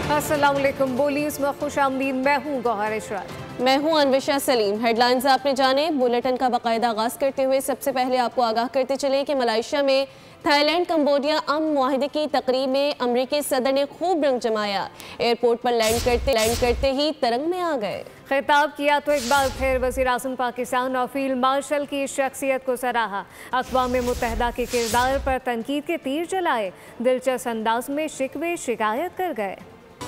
अस्सलाम वालेकुम। बोलीज में खुश आमदीद। मैं हूँ गौहर इशरात। मैं हूँ अनविशा सलीम। हेडलाइंस आपने जाने। बुलेटिन का बाकायदा आगाज करते हुए सबसे पहले आपको आगाह करते चले कि मलेशिया में थाईलैंड कंबोडिया अमन मुआहिदे की तकरीब में अमरीकी सदर ने खूब रंग जमाया। एयरपोर्ट पर लैंड करते ही तरंग में आ गए। खिताब किया तो एक बार फिर वज़ीर-ए-आज़म पाकिस्तान और फील्ड मार्शल की शख्सियत को सराहा। अक़वाम मुत्तहिदा के किरदार पर तनकीद के तीर चलाए। दिलचस्प अंदाज में शिकवे शिकायत कर गए।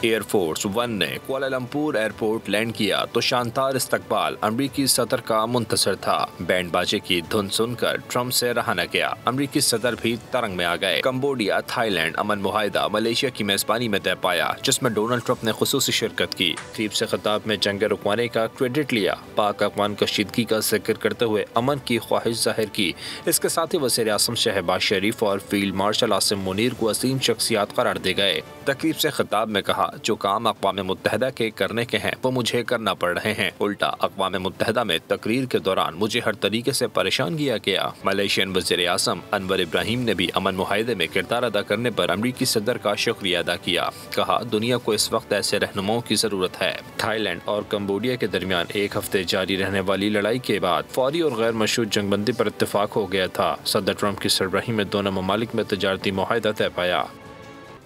एयरफोर्स वन ने कुआलालंपुर एयरपोर्ट लैंड किया तो शानदार इस्तकबाल अमरीकी सदर का मुंतसर था। बैंड बाजे की धुन सुनकर ट्रम्प से रहा न गया। अमरीकी सदर भी तरंग में आ गए। कंबोडिया थाईलैंड अमन मुआहिदा मलेशिया की मेजबानी में तय पाया, जिसमें डोनाल्ड ट्रंप ने खुसूसी शिरकत की। तकरीब से खिताब में जंग रुकवाने का क्रेडिट लिया। पाक अफगान कशीदगी का जिक्र करते हुए अमन की ख्वाहिश जाहिर की। इसके साथ ही वज़ीर-ए-आज़म शहबाज शरीफ और फील्ड मार्शल आसिम मुनीर को असीम शख्सियात करार दे गए। तकरीब से खिताब में कहा, जो काम अक़वाम मुत्तहिदा के करने के हैं वो मुझे करना पड़ रहे हैं। उल्टा अक़वाम मुत्तहिदा में तकरीर के दौरान मुझे हर तरीके से परेशान किया गया। मलेशियन वज़ीर-ए-आज़म अनवर इब्राहिम ने भी अमन मुआहिदे में किरदार अदा करने पर अमरीकी सदर का शुक्रिया अदा किया। कहा, दुनिया को इस वक्त ऐसे रहनुमाओं की जरूरत है। थाईलैंड और कंबोडिया के दरमियान एक हफ्ते जारी रहने वाली लड़ाई के बाद फौरी और गैर मशरूत जंगबंदी पर इत्तेफाक हो गया था। सदर ट्रंप की सरबराही में दोनों ममालिक में तजारती मुआहिदा तय पाया।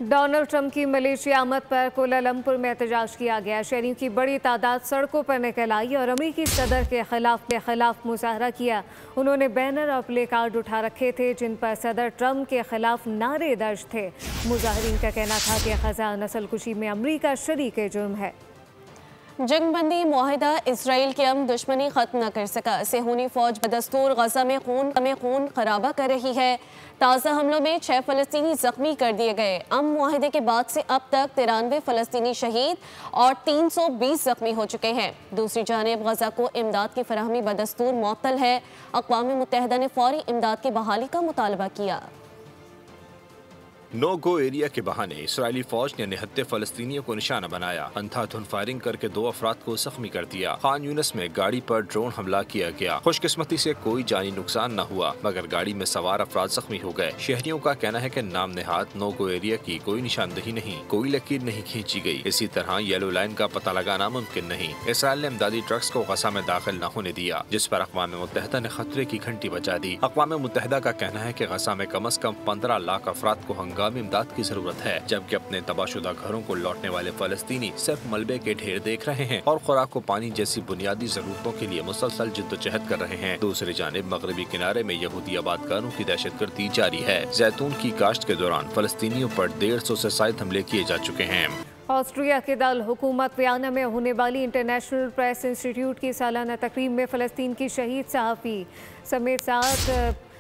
डोनाल्ड ट्रंप की मलेशिया आमद पर कुआलालंपुर में एहतजाज किया गया। शहरियों की बड़ी तादाद सड़कों पर निकल आई और अमरीकी सदर के खिलाफ मुजाहरा किया। उन्होंने बैनर और प्ले कार्ड उठा रखे थे जिन पर सदर ट्रंप के खिलाफ नारे दर्ज थे। मुजाहरीन का कहना था कि ख़ज़ा नस्ल कुशी में अमरीका शरीक जुर्म है। जंगबंदी मुआहिदा इसराइल की दुश्मनी खत्म न कर सका। सेहूनी फौज बदस्तूर गजा में खून खराबा कर रही है। ताज़ा हमलों में 6 फ़लस्तीनी जख्मी कर दिए गए। मुआहिदे के बाद से अब तक 93 फ़लस्तीनी शहीद और 320 जख्मी हो चुके हैं। दूसरी जानिब गजा को इमदाद की फराहमी बदस्तूर मुअत्तल है। अक़वाम मुत्तहिदा ने फौरी इमदाद की बहाली का मुतालबा किया। नो गो एरिया के बहाने इसराइली फौज ने निहत्ते फलस्तीनियों को निशाना बनाया। अंधाधुन फायरिंग करके 2 अफराद को जख्मी कर दिया। खान यूनिस में गाड़ी पर ड्रोन हमला किया गया। खुशकिस्मती से कोई जानी नुकसान न हुआ, मगर गाड़ी में सवार अफराद जख्मी हो गए। शहरियों का कहना है कि नाम नेहात नो गो एरिया की कोई निशानदही नहीं, कोई लकीर नहीं खींची गई। इसी तरह येलो लाइन का पता लगाना मुमकिन नहीं। इसराइल ने इमदादी ट्रक्स को गजा में दाखिल न होने दिया, जिस पर अक़वाम मुत्तहिदा ने खतरे की घंटी बजा दी। अक़वाम मुत्तहिदा का कहना है कि गजा में कम अज कम 15 लाख अफराद को इमदाद की जरूरत है, जबकि अपने तबाहशुदा घरों को लौटने वाले फलस्तीनी सिर्फ मलबे के ढेर देख रहे हैं और खुराक व पानी जैसी बुनियादी जरूरतों के लिए मुसलसल जिद्दोजहद कर रहे हैं। दूसरी जानिब मगरबी किनारे में यहूदी आबादकारों की दहशतगर्दी जारी है। जैतून की काश्त के दौरान फलस्तीनियों पर 150 से ज़ायद हमले किए जा चुके हैं। ऑस्ट्रिया के दारुल हुकूमत वियना में होने वाली इंटरनेशनल प्रेस इंस्टीट्यूट की सालाना तकरीब में फलस्तीन की शहीद सहाफ़ी समेत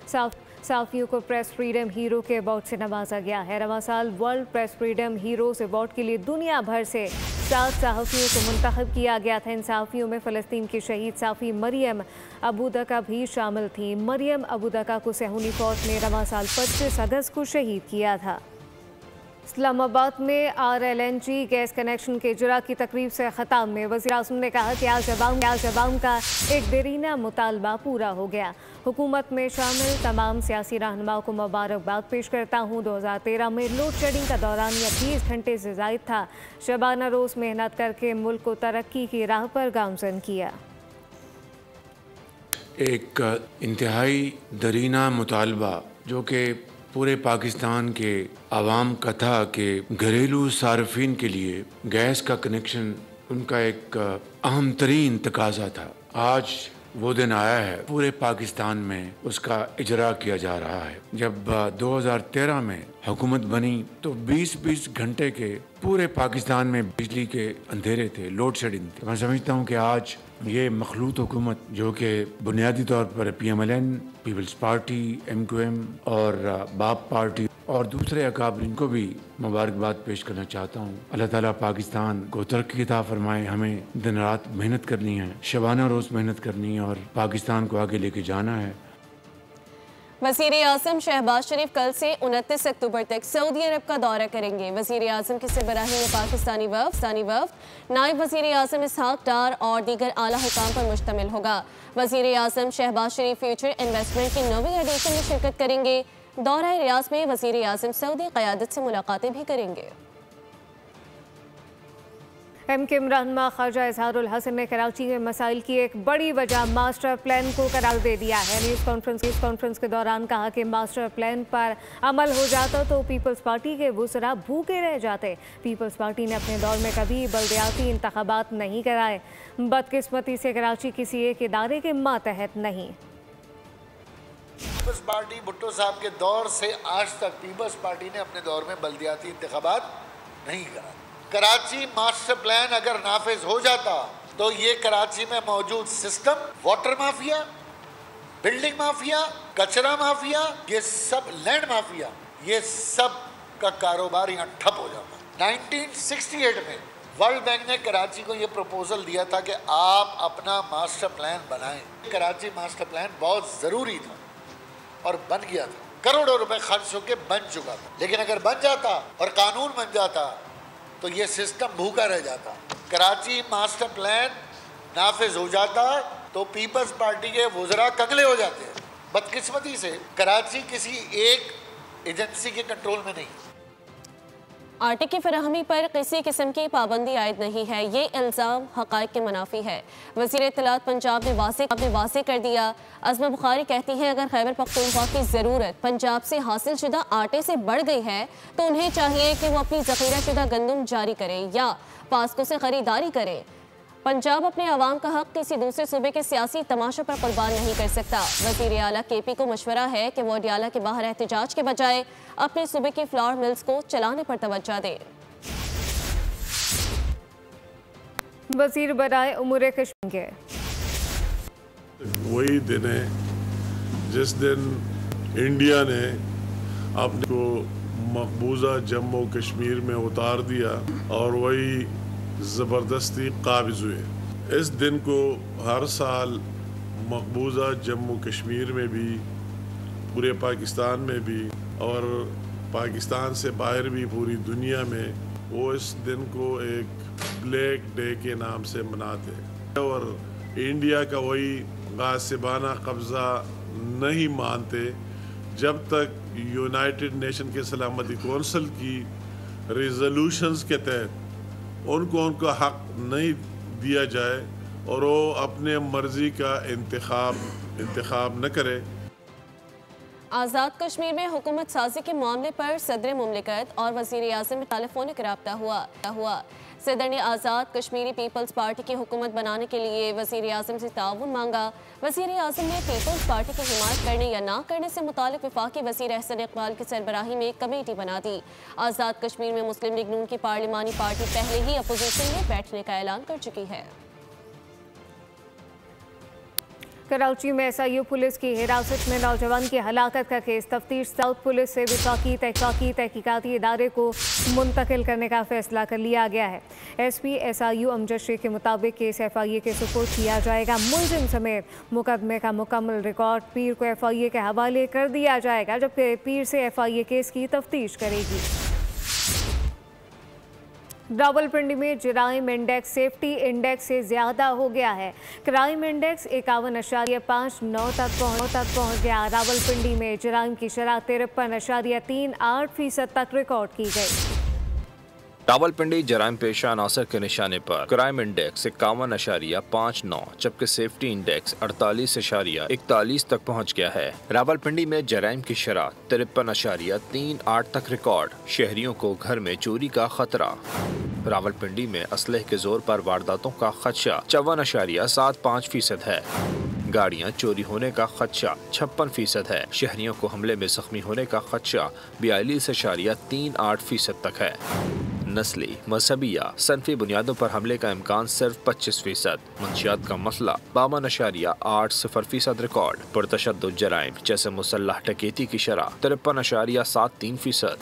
7 सहाफ़ियों को प्रेस फ्रीडम हीरो के अवार्ड से नवाजा गया है। रवां साल world press freedom heroes award के लिए दुनिया भर से 7 सहाफ़ियों को मुंतखब किया गया था। इन सहाफ़ियों में फ़लस्तीन की शहीद सहाफ़ी मरियम अबूदका भी शामिल थी। मरियम अबूदका को सेहूनी फ़ौज ने रवां साल 25 अगस्त को शहीद किया था। इस्लामाबाद में RLNG गैस कनेक्शन के इजरा की तकरीब से ख़ताब में वज़ीर-ए-आज़म ने कहा कि आज अवाम का एक देरीना मुतालबा पूरा हो गया। हुकूमत में शामिल तमाम सियासी रहनुमाओं को मुबारकबाद पेश करता हूँ। 2013 में लोड शेडिंग का दौरानिया 20 घंटे से ज़ायद था। शबाना रोज़ मेहनत करके मुल्क को तरक्की की राह पर गामज़न किया। एक इंतहाई दरीना मुतालबा जो कि पूरे पाकिस्तान के आवाम का था कि घरेलू सार्फिन के लिए गैस का कनेक्शन उनका एक अहम तरीन तकाजा था। आज वो दिन आया है, पूरे पाकिस्तान में उसका इजरा किया जा रहा है। जब 2013 में हुकूमत बनी तो 20-20 घंटे के पूरे पाकिस्तान में बिजली के अंधेरे थे, लोड शेडिंग थी। मैं समझता हूँ कि आज ये मखलूत हुकूमत जो कि बुनियादी तौर पर PMLN, पीपल्स पार्टी, MQM और बाप पार्टी और दूसरे अकाबरीन को भी मुबारकबाद पेश करना चाहता हूँ। अल्लाह ताला पाकिस्तान को तरक्की अता फरमाए। हमें दिन रात मेहनत करनी है, शबाना रोज़ मेहनत करनी है और पाकिस्तान को आगे लेके जाना है। वज़ीर-ए-आज़म शहबाज शरीफ कल से 29 अक्टूबर तक सऊदी अरब का दौरा करेंगे। वज़ीर-ए-आज़म की सरबराही में पाकिस्तानी वफ़द, नायब वज़ीर-ए-आज़म इसहाक डार और दीगर आला हुकाम पर मुश्तमिल होगा। वज़ीर-ए-आज़म शहबाज शरीफ फ्यूचर इन्वेस्टमेंट की 9वीं एडिशन में शिरकत करेंगे। दौरा रियाज में वज़ीर-ए-आज़म सऊदी क़यादत से मुलाकातें भी करेंगे। MK रहनुमा ख्वाजा इजहारुल हसन ने कराची में मसाइल की एक बड़ी वजह मास्टर प्लान को करार दे दिया है। न्यूज़ कॉन्फ्रेंस के दौरान कहा कि मास्टर प्लान पर अमल हो जाता तो पीपल्स पार्टी के वुज़रा भूखे रह जाते। पीपल्स पार्टी ने अपने दौर में कभी बल्दियाती इंतखाबात नहीं कराए। बदकिस्मती से कराची किसी एक इदारे के मातहत नहीं। पीपल्स पार्टी भुट्टो साहब के दौर से आज तक पीपल्स पार्टी ने अपने दौर में बल्दियाती इंतखाबात नहीं करा। कराची मास्टर प्लान अगर नाफिज हो जाता तो ये कराची में मौजूद system, water mafia, building mafia, कचरा माफिया, ये सब लैंड माफिया, ये सब का कारोबार यहाँ ठप हो जाता। 1968 में वर्ल्ड बैंक ने कराची को ये प्रपोजल दिया था कि आप अपना मास्टर प्लान बनाएं। कराची मास्टर प्लान बहुत ज़रूरी था और बन गया था, करोड़ों रुपए खर्च होकर बन चुका था। लेकिन अगर बन जाता और कानून बन जाता तो ये सिस्टम भूखा रह जाता। कराची मास्टर प्लान नाफिज हो जाता तो पीपल्स पार्टी के वुज़रा कंगले हो जाते। बदकिस्मती से कराची किसी एक एजेंसी के कंट्रोल में नहीं। आटे की फराहमी पर किसी किस्म की पाबंदी आयद नहीं है, ये इल्ज़ाम हक़ाइक़ के मुनाफी है। वज़ीर इत्तलात पंजाब ने वाज़े कर दिया। अज़मा बुखारी कहती हैं अगर खैबर पख्तूनख्वा की ज़रूरत पंजाब से हासिल शुदा आटे से बढ़ गई है तो उन्हें चाहिए कि वो अपनी ज़ख़ीरा शुदा गंदम जारी करें या पास्को से ख़रीदारी करें। पंजाब अपने अवाम का हक किसी दूसरे सूबे के सियासी तमाशों पर कुर्बान नहीं कर सकता। वज़ीर आला KP को मशवरा है कि वो अडियाला के बाहर एहतजाज के बजाय अपने सूबे की फ्लावर मिल्स को चलाने पर तवज्जो दे। वज़ीर बराए उमूर कश्मीर के वही दिन है जिस दिन इंडिया ने अपने को मकबूजा जम्मू कश्मीर में उतार दिया और वही ज़बरदस्ती काबिज़ हुए। इस दिन को हर साल मकबूजा जम्मू कश्मीर में भी, पूरे पाकिस्तान में भी और पाकिस्तान से बाहर भी पूरी दुनिया में वो इस दिन को एक ब्लैक डे के नाम से मनाते हैं और इंडिया का वही गासिबाना कब्ज़ा नहीं मानते जब तक यूनाइटेड नेशन के सलामती कौंसिल की रेजोल्यूशंस के तहत उनका हक नहीं दिया जाए और वो अपने मर्जी का इंतखाब न करे। आज़ाद कश्मीर में हुकूमत साजी के मामले पर सदर मुमलिकत और वज़ीर आज़म में टेलीफोनिक रब्ता हुआ। सदर ने आज़ाद कश्मीरी पीपल्स पार्टी की हुकूमत बनाने के लिए वज़ीर आज़म से ताउन मांगा। वज़ीर आज़म ने पीपल्स पार्टी की हिमायत करने या ना करने से मुतालिक वफाकी वज़ीर अहसन इकबाल की सरबराही में कमेटी बना दी। आज़ाद कश्मीर में मुस्लिम लीग नून की पार्लिमानी पार्टी पहले ही अपोजिशन में बैठने का ऐलान कर चुकी है। कराची में SIU पुलिस की हिरासत में नौजवान की हलाकत का केस तफ्तीश साउथ पुलिस से विफाकी तहकीकाती इदारे को मुंतकिल करने का फैसला कर लिया गया है। SP SIU अमजद शेख के मुताबिक केस FIA के सुपुर्द किया जाएगा। मुलजिम समेत मुकदमे का मुकम्मल रिकॉर्ड पीर को FIA के हवाले कर दिया जाएगा, जबकि पीर से FIA केस की तफ्तीश करेगी। रावलपिंडी में जराइम इंडेक्स सेफ्टी इंडेक्स से ज़्यादा हो गया है। क्राइम इंडेक्स 51.59 तक पहुँच गया। रावलपिंडी में जराइम की शरह 53.38% तक रिकॉर्ड की गई। रावलपिंडी जराइम पेशा अनासर के निशाने पर क्राइम इंडेक्स 51.59 जबकि सेफ्टी इंडेक्स 48.41 तक पहुंच गया है। रावलपिंडी में जराइम की शरह 53.38 तक रिकॉर्ड। शहरियों को घर में चोरी का खतरा। रावलपिंडी में असलहे के जोर पर वारदातों का खदशा 54.75% है। गाड़ियां चोरी होने का खदशा 56% है। शहरियों को हमले में जख्मी होने का खदशा 42.38% तक है। नस्ली, मजहबी या सनफी बुनियादों पर हमले का इम्कान सिर्फ 25%। मंशियात का मसला 52.80% रिकॉर्ड। पुरतशद्दुद जराइम जैसे मुसल्लह डकैती की शरह 53.73%।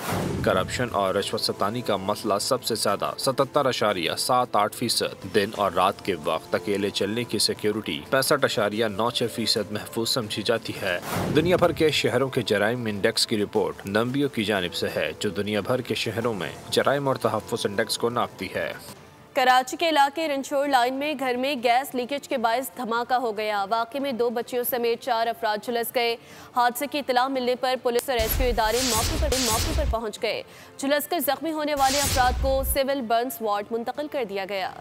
करप्शन और रिश्वत सतानी का मसला सबसे ज्यादा 77.78%। दिन और रात के वक्त अकेले चलने की सिक्योरिटी 65.96% महफूज समझी जाती है। दुनिया भर के शहरों के जराइम इंडेक्स की रिपोर्ट नंबियो की जानिब से है, जो दुनिया भर के शहरों में जराइम और तहफ़्फ़ुज़ इंडेक्स को नापती है। कराची के इलाके रंछोड़ लाइन में घर में गैस लीकेज के बायस धमाका हो गया। वाकई में 2 बच्चियों समेत 4 अफराद झुलस गए। हादसे की इतला मिलने पर पुलिस और रेस्क्यू इदारे मौके पर पहुंच गए। झुलसकर जख्मी होने वाले अफराद को सिविल बर्न्स वार्ड मुंतकिल कर दिया गया।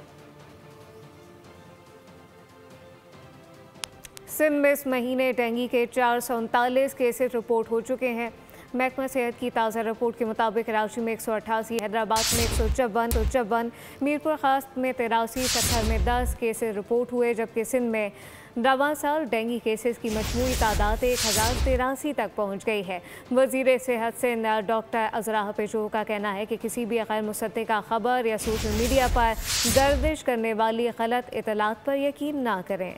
सिंध में इस महीने डेंगू के 439 केसेस रिपोर्ट हो चुके हैं। महकमा सेहत की ताज़ा रिपोर्ट के मुताबिक कराची में 188, हैदराबाद में 154, मीरपुर खास में 83, सत्तर में 10 केसेस रिपोर्ट हुए, जबकि सिंध में रवां साल डेंगू केसेस की मजमूई तादाद 1083 तक पहुँच गई है। वज़ीर सेहत सिंध डॉक्टर अजरा पेशो का कहना है कि किसी भी गैर मुसद्दिक़ा खबर या सोशल मीडिया पर गर्दिश करने वाली गलत इतलात पर यकीन ना करें।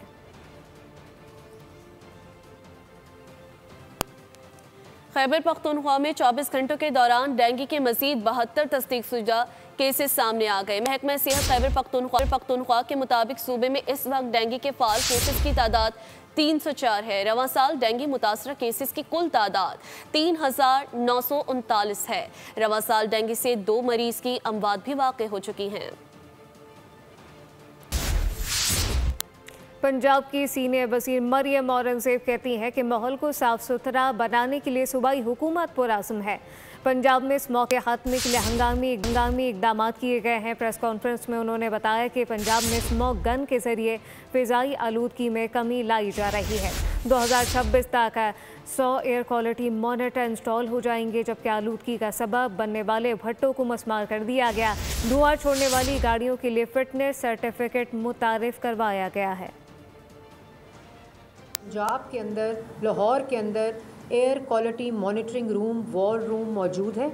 खैबर पख्तूनख्वा में 24 घंटों के दौरान डेंगू के मजीद 72 तस्दीकशुदा केसेस सामने आ गए। महकमा सेहत खैबर पख्तूनख्वा के मुताबिक सूबे में इस वक्त डेंगू के फाल केसेस की तादाद 304 है। रवां साल डेंगू मुतासरा केसेस की कुल तादाद 3939 है। रवां साल डेंगू से 2 मरीज की अमवात भी वाक़ हो चुकी हैं। पंजाब की सीनियर वज़ीर मरियम औरंगज़ेब कहती हैं कि माहौल को साफ सुथरा बनाने के लिए सूबाई हुकूमत पुरअज़्म है। पंजाब में इस मौके खात्मे के लिए हंगामी इकदाम किए गए हैं। प्रेस कॉन्फ्रेंस में उन्होंने बताया कि पंजाब में स्मोक गन के ज़रिए फ़िज़ाई आलूदगी में कमी लाई जा रही है। 2026 तक 100 एयर क्वालिटी मॉनिटर इंस्टॉल हो जाएंगे, जबकि आलूदगी का सबब बनने वाले भट्टों को मस्मार कर दिया गया। धुआं छोड़ने वाली गाड़ियों के लिए फिटनेस सर्टिफिकेट मुतारिफ करवाया गया है। पंजाब के अंदर, लाहौर के अंदर air quality monitoring room, war room मौजूद है।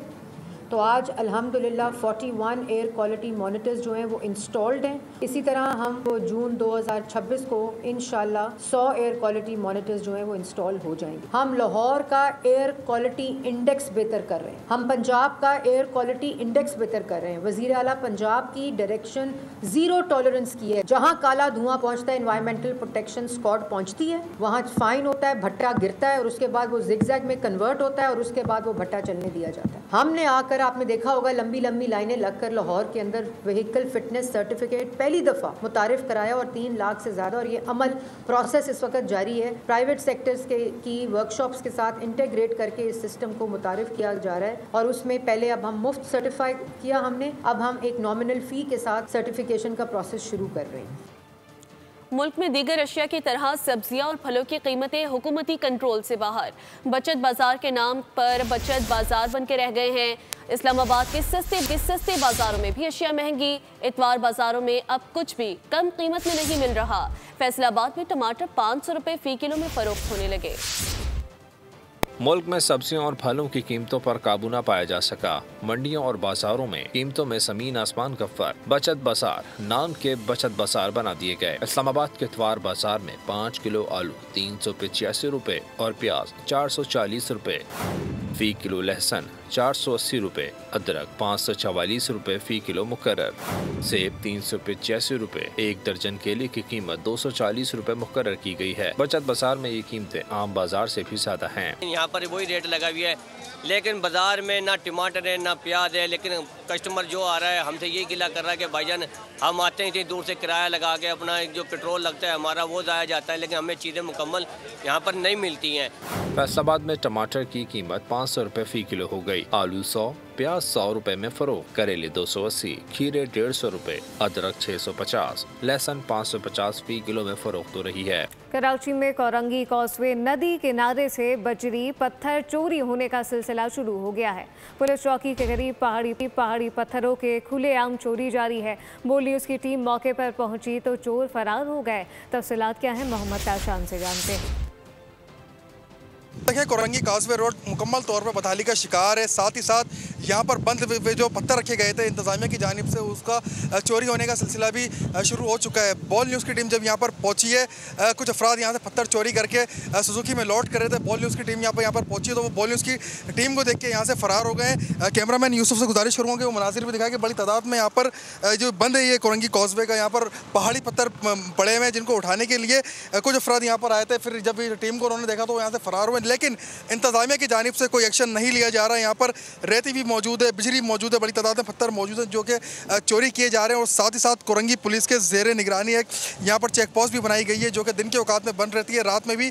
तो आज अल्हम्दुलिल्लाह 41 एयर क्वालिटी मॉनिटर्स जो हैं वो इंस्टॉल्ड हैं। इसी तरह हम वो जून 2026 को इंशाल्लाह 100 एयर क्वालिटी मॉनिटर्स जो हैं वो इंस्टॉल हो जाएंगे। हम लाहौर का एयर क्वालिटी इंडेक्स बेहतर कर रहे हैं, हम पंजाब का एयर क्वालिटी इंडेक्स बेहतर कर रहे हैं। वज़ीर आला पंजाब की डायरेक्शन 0 टॉलरेंस की है। जहाँ काला धुआं पहुँचता है, एनवायरमेंटल प्रोटेक्शन स्क्वाड पहुँचती है, वहाँ फाइन होता है, भट्टा गिरता है और उसके बाद वो जिगजैग में कन्वर्ट होता है और उसके बाद वो भट्टा चलने दिया जाता है। हमने आकर आपने देखा होगा लंबी लंबी लाइनें लगकर लाहौर के अंदर व्हीकल फिटनेस सर्टिफिकेट पहली दफ़ा मुतारिफ कराया और 3 लाख से ज़्यादा, और ये अमल प्रोसेस इस वक्त जारी है। प्राइवेट सेक्टर्स की वर्कशॉप्स के साथ इंटेग्रेट करके इस सिस्टम को मुतारिफ किया जा रहा है। और उसमें पहले अब हम मुफ्त सर्टिफाई किया हमने, अब हम एक नॉमिनल फ़ी के साथ सर्टिफिकेशन का प्रोसेस शुरू कर रहे हैं। मुल्क में दीगर अशिया की तरह सब्जियां और फलों की कीमतें हुकूमती कंट्रोल से बाहर। बचत बाजार के नाम पर बचत बाजार बन के रह गए हैं। इस्लामाबाद के सस्ते बाजारों में भी अशिया महंगी। इतवार बाजारों में अब कुछ भी कम कीमत में नहीं मिल रहा। फैसलाबाद में टमाटर 500 रुपये फ़ी किलो में फरोख्त होने लगे। मुल्क में सब्जियों और फलों की कीमतों पर काबू न पाया जा सका। मंडियों और बाजारों में कीमतों में ज़मीन आसमान का फर्क। बचत बाजार नाम के बचत बाजार बना दिए गए। इस्लामाबाद के इतवार बाजार में 5 किलो आलू 385 रुपए और प्याज 440 रुपए फ़ी किलो, लहसुन 480 रुपए, अदरक 544 रुपए फ़ी किलो मुकर्रर, सेब 385 रुपए, एक दर्जन केले की कीमत 240 रुपए मुकर्रर की गई है। बचत बाजार में ये कीमतें आम बाजार से भी ज्यादा हैं। यहाँ पर वही रेट लगा हुआ है, लेकिन बाजार में ना टमाटर है ना प्याज है। लेकिन कस्टमर जो आ रहा है हमसे ये गिला कर रहा है कि भाईजान हम आते हैं इतनी दूर से किराया लगा के, अपना जो पेट्रोल लगता है हमारा वो ज़ाया जाता है, लेकिन हमें चीज़ें मुकम्मल यहाँ पर नहीं मिलती हैं। फैसलाबाद में टमाटर की कीमत 500 रुपए फ़ी किलो हो गई। आलू 100, प्याज 100 रुपए में फरोख्त, करेले 280, खीरे 150 रुपए, अदरक 650, लहसुन 550 फ़ी किलो में फरोख्त हो रही है। कराची में कोरंगी कॉजवे नदी किनारे से बजरी पत्थर चोरी होने का सिलसिला शुरू हो गया है। पुलिस चौकी के करीब पहाड़ी पत्थरों के खुलेआम चोरी जारी है। बोल न्यूज़ की टीम मौके पर पहुंची तो चोर फरार हो गए। तफसीलात क्या है, मोहम्मद ताशान से जानते हैं। देखिए, कोरंगी काजवे रोड मुकम्मल तौर पर बदहाली का शिकार है। साथ ही साथ यहाँ पर बंद हुए जो पत्थर रखे गए थे इंतजामिया की जानिब से, उसका चोरी होने का सिलसिला भी शुरू हो चुका है। बॉल न्यूज़ की टीम जब यहाँ पर पहुँची है, कुछ अफराद यहाँ से पत्थर चोरी करके सुजुकी में लौट कर रहे थे। बॉल न्यूज़ की टीम यहाँ पर पहुँची तो वो बॉल न्यूज़ की टीम को देख के यहाँ से फ़रार हो गए। कैमरामैन यूसुफ से गुजारिश करूँगा कि वो मनाजिर भी दिखाए कि बड़ी तादाद में यहाँ पर जो बंद है ये कोरंगी कॉजवे का, यहाँ पर पहाड़ी पत्थर पड़े हुए हैं जिनको उठाने के लिए कुछ अफराद यहाँ पर आए थे। फिर जब टीम को उन्होंने देखा तो वो यहाँ से फ़रार हुए, लेकिन इंतजामिया की जानिब से कोई एक्शन नहीं लिया जा रहा है। यहाँ पर रेती भी मौजूद है, बिजली मौजूद है, बड़ी तादाद में पत्थर मौजूद हैं जो कि चोरी किए जा रहे हैं। और साथ ही साथ कोरंगी पुलिस के ज़ेर निगरानी एक यहाँ पर चेक पोस्ट भी बनाई गई है जो कि दिन के औकात में बंद रहती है, रात में भी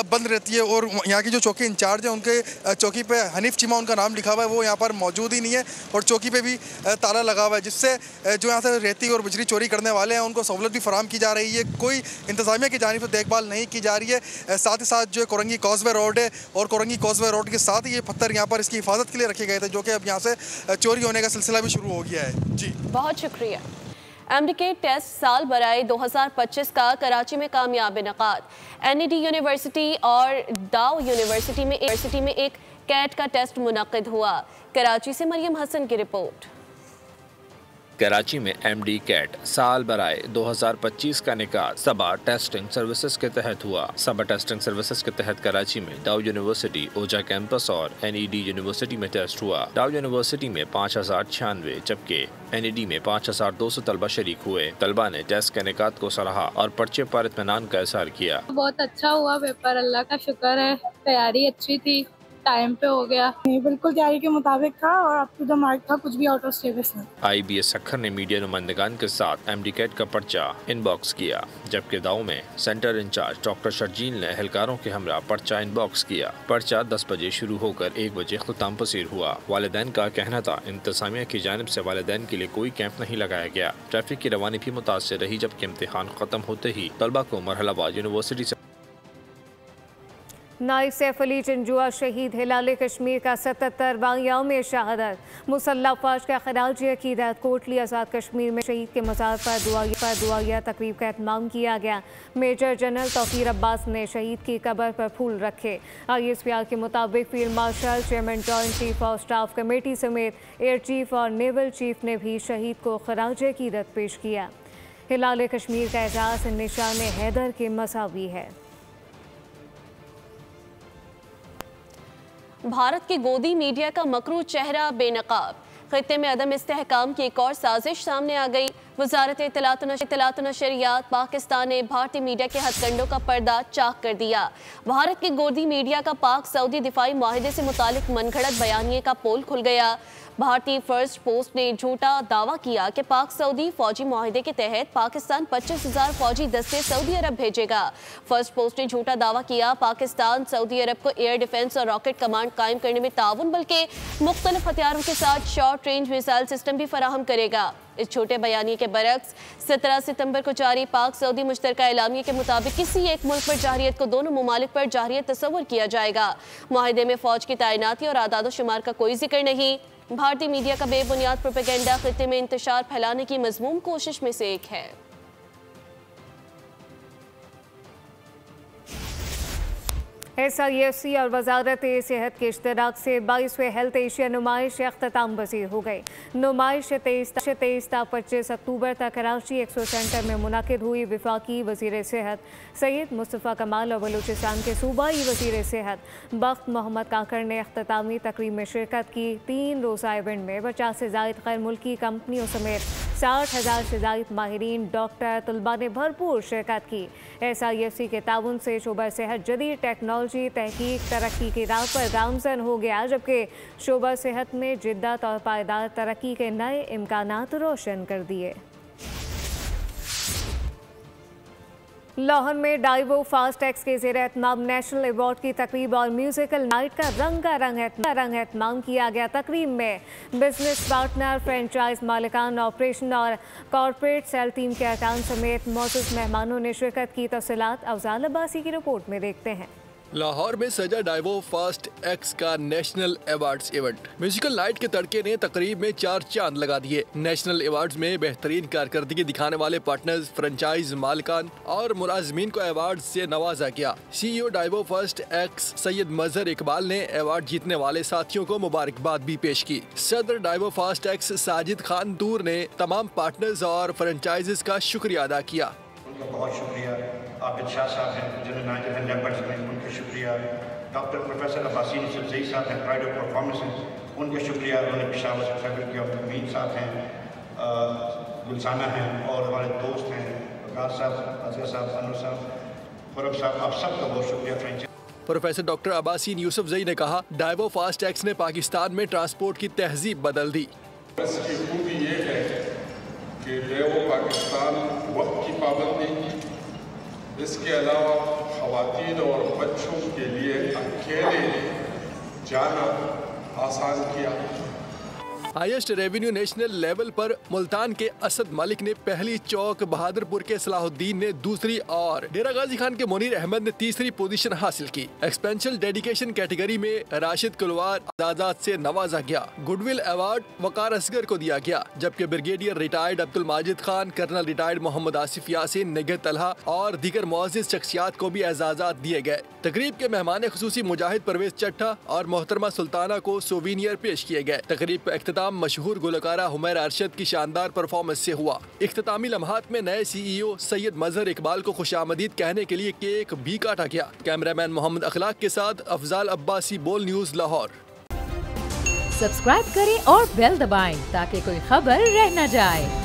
बंद रहती है। और यहाँ की जो चौकी इंचार्ज है, उनके चौकी पे हनीफ चीमा उनका नाम लिखा हुआ है, वो यहाँ पर मौजूद ही नहीं है और चौकी पे भी ताला लगा हुआ है, जिससे जो यहाँ से रेती और बिजली चोरी करने वाले हैं उनको सहूलत भी फराहम की जा रही है। कोई इंतजामिया की जानिब से देखभाल नहीं की जा रही है। साथ ही साथ जो कोरंगी कॉजवे रोड है और कोरंगी कॉजवे रोड के साथ ही ये पत्थर यहाँ पर इसकी हिफाजत के लिए रखे गए थे, जो कि अब यहाँ से चोरी होने का सिलसिला भी शुरू हो गया है। जी बहुत शुक्रिया। अमेरिकी टेस्ट साल बराए 2025 का कराची में कामयाब इनकाद। NED यूनिवर्सिटी और डाउ यूनिवर्सिटी में एक कैट का टेस्ट मुनक्किद हुआ। कराची से मरियम हसन की रिपोर्ट। कराची में MD कैट साल बराए 2025 का निकाह सबा टेस्टिंग सर्विसेज के तहत हुआ। सबा टेस्टिंग सर्विसेज के तहत कराची में डाउ यूनिवर्सिटी, ओजा कैंपस और NED यूनिवर्सिटी में टेस्ट हुआ। डाउ यूनिवर्सिटी में 5096 जबकि NED में 5200 तलबा शरीक हुए। तलबा ने टेस्ट के निकात को सराहा और पर्चे पर इत्मीनान का इज़हार किया। बहुत अच्छा हुआ पेपर, अल्लाह का शुक्र है, तैयारी अच्छी थी, टाइम पे हो गया। नहीं, बिल्कुल तैयारी के मुताबिक था और अप टू द मार्क था, कुछ भी आउट ऑफ सिलेबस नहीं। IBS सखर ने मीडिया नुमाइंदगान के साथ MD कैट का पर्चा इनबॉक्स किया, जबकि दाऊ में सेंटर इंचार्ज डॉक्टर शर्जील ने एहलकारों के हमरा पर्चा इनबॉक्स किया। पर्चा 10 बजे शुरू होकर 1 बजे ख़ुताम पसीर हुआ। वालिदैन का कहना था इंतज़ामिया की जानिब से वालिदैन के लिए कोई कैंप नहीं लगाया गया। ट्रैफिक की रवानी भी मुतासर रही, जबकि इम्तिहान ख़त्म होते ही तलबा को मरहलावार यूनिवर्सिटी से नाइब सैफ अली चंजुआ शहीद हिलाल कश्मीर का 77वां यौम शहादत। मुसल्लह अफवाज का खराज अकीदत कोटली आज़ाद कश्मीर में शहीद के मज़ार पर दुआया तकरीब का एहतमाम किया गया। मेजर जनरल तौकीर अब्बास ने शहीद की कब्र पर फूल रखे। ISPR के मुताबिक field marshal, chairman joint chief of staff committee समेत एयर चीफ और नेवल चीफ ने भी शहीद को खराज अकीदत पेश किया। हिलाल कश्मीर का एजाज़ निशान हैदर के मसावी है। भारत की गोदी मीडिया का मकरू चेहरा बेनकाब। खित्ते में अदम इस्तेहकाम की एक और साजिश सामने आ गई। वजारत इत्तलात व नशरियात पाकिस्तान ने भारतीय मीडिया के हथकंडों का पर्दा चाक कर दिया। भारत की गोदी मीडिया का पाक सऊदी दिफाई माहिदे से मुतालिक मनगढ़ंत बयानिए का पोल खुल गया। भारतीय फर्स्ट पोस्ट ने झूठा दावा किया कि पाक सऊदी फौजी माहिदे के तहत पाकिस्तान 25,000 फौजी दस्ते सऊदी अरब भेजेगा। फर्स्ट पोस्ट ने झूठा दावा किया पाकिस्तान सऊदी अरब को एयर डिफेंस और रॉकेट कमांड कायम करने में ताउन, बल्कि मुख्तलिफ हथियारों के साथ शॉर्ट रेंज मिसाइल सिस्टम भी फराहम करेगा। इस छोटे बयानी के बरक्स 17 सितंबर को जारी पाक सऊदी मुश्तरका एलामिया के मुताबिक किसी एक मुल्क पर जाहिरियत को दोनों ममालिक पर जाहिरियत तस्वुर किया जाएगा। माहिदे में फौज की तैनाती और आदाद शुमार का कोई जिक्र नहीं। भारतीय मीडिया का बेबुनियाद प्रोपेगेंडा खित्ते में इंतशार फैलाने की मज़मूम कोशिश में से एक है। SIFC और वजारत सेहत के इश्तराक से 22वें हेल्थ एशिया नुमाइश अख्ताम पसीर हो गई। नुमाइश 23 ta 25 अक्टूबर तक कराची एक्सपो सेंटर में मुनाकिद हुई। वफाकी वज़ीर सेहत सैयद मुस्तफ़ा कमाल और बलूचिस्तान के सूबाई वज़ीर सेहत बख्त मोहम्मद काकर ने अख्तामी तकरीब में शिरकत की। 3 रोज़ा इवेंट में 50 से ज़ायद गैर मुल्की कंपनियों समेत 60,000 से ज़ायद माहिरीन, डॉक्टर, तलबा ने भरपूर शिरकत की। SIFC के ताउन से शोबा सेहत जदीद टेक्नोलॉजी, तहकीक, तरक्की की राह पर गामजन हो गया, जबकि शोबा सेहत में जिद्दत और पायदार तरक्की के नए इम्कानात रोशन कर दिए। लाहौर में डाइवो फास्ट एक्स के ज़ेर एहतमाम नेशनल अवार्ड की तकरीब और म्यूजिकल नाइट का रंगारंग एहतमाम किया गया। तकरीब में बिजनेस पार्टनर, फ्रेंचाइज मालिकान, ऑपरेशन और कॉरपोरेट सेल टीम के अरकान समेत मौजूद मेहमानों ने शिरकत की। तफसीलात अफजाल अब्बासी की रिपोर्ट में देखते हैं। लाहौर में सजा डाइवो फास्ट एक्स का national awards event musical night के तड़के ने तकरीब में 4 चांद लगा दिए। नेशनल अवार्ड्स में बेहतरीन कारकर्दगी दिखाने वाले पार्टनर्स, फ्रेंचाइज मालिकान और मुलाजमीन को अवार्ड से नवाजा गया। CEO Daewoo fast ex Syed Mazhar Iqbal ने अवार्ड जीतने वाले साथियों को मुबारकबाद भी पेश की। सदर Daewoo fast x Sajid Khan दूर ने तमाम पार्टनर्स और फ्रेंचाइजेस का शुक्रिया अदा किया। बहुत शुक्रिया आबिद शाह साहब हैं जिन्होंने 9 लेपर्ड्स में, उनका शुक्रिया। डॉक्टर प्रोफेसर अब्बासी नसरुद्दीन साहब हैं प्राइड ऑफ परफॉर्मेंसेस, उनका शुक्रिया। उन्होंने पेशावर से ट्रैवल किया। अमीन साहब हैं, गुलसाना हैं और हमारे दोस्त हैं वकार साहब, असगर साहब, अनवर साहब, फरूक साहब, आप सबका बहुत शुक्रिया। French professor doctor Abbasi Yousafzai ने कहा, डाइवो फास्ट एक्ट ने पाकिस्तान में ट्रांसपोर्ट की तहजीब बदल दी। इसकी खूबी ये है कि डाइवो पाकिस्तान वक्त की पाबंदी, इसके अलावा खवातीन और बच्चों के लिए अकेले जाना आसान किया। हाईएस्ट रेवेन्यू नेशनल लेवल पर मुल्तान के असद मलिक ने पहली चौक, बहादुरपुर के सलाहुद्दीन ने दूसरी और डेरा गाजी खान के मुनीर अहमद ने तीसरी पोजीशन हासिल की। एक्सपेंशल डेडिकेशन कैटेगरी में राशिद कुलवार आजाद से नवाजा गया। गुडविल अवार्ड वकार असगर को दिया गया, जबकि brigadier retired Abdul Majid Khan, colonel retired Mohammad Asif Yasin, Nigar Talha और दीगर मुअज़्ज़िज़ शख्सियात को भी एजाज़ात दिए गए। तकरीब के मेहमान खुसूसी मुजाहिद परवेज चट्टा और मोहतरमा सुल्ताना को सोवीनियर पेश किए गए। तकरीब का इख्तिताम मशहूर गुलकारा हुमैरा अरशद की शानदार परफॉर्मेंस से हुआ। इख्तितामी लम्हात में नए CEO सैयद मजहर इकबाल को खुशामदीद कहने के लिए केक भी काटा गया। कैमरामैन मोहम्मद अखलाक के साथ अफजाल अब्बासी, बोल न्यूज़, लाहौर। सब्सक्राइब करें और बेल दबाएं ताकि कोई खबर रह न जाए।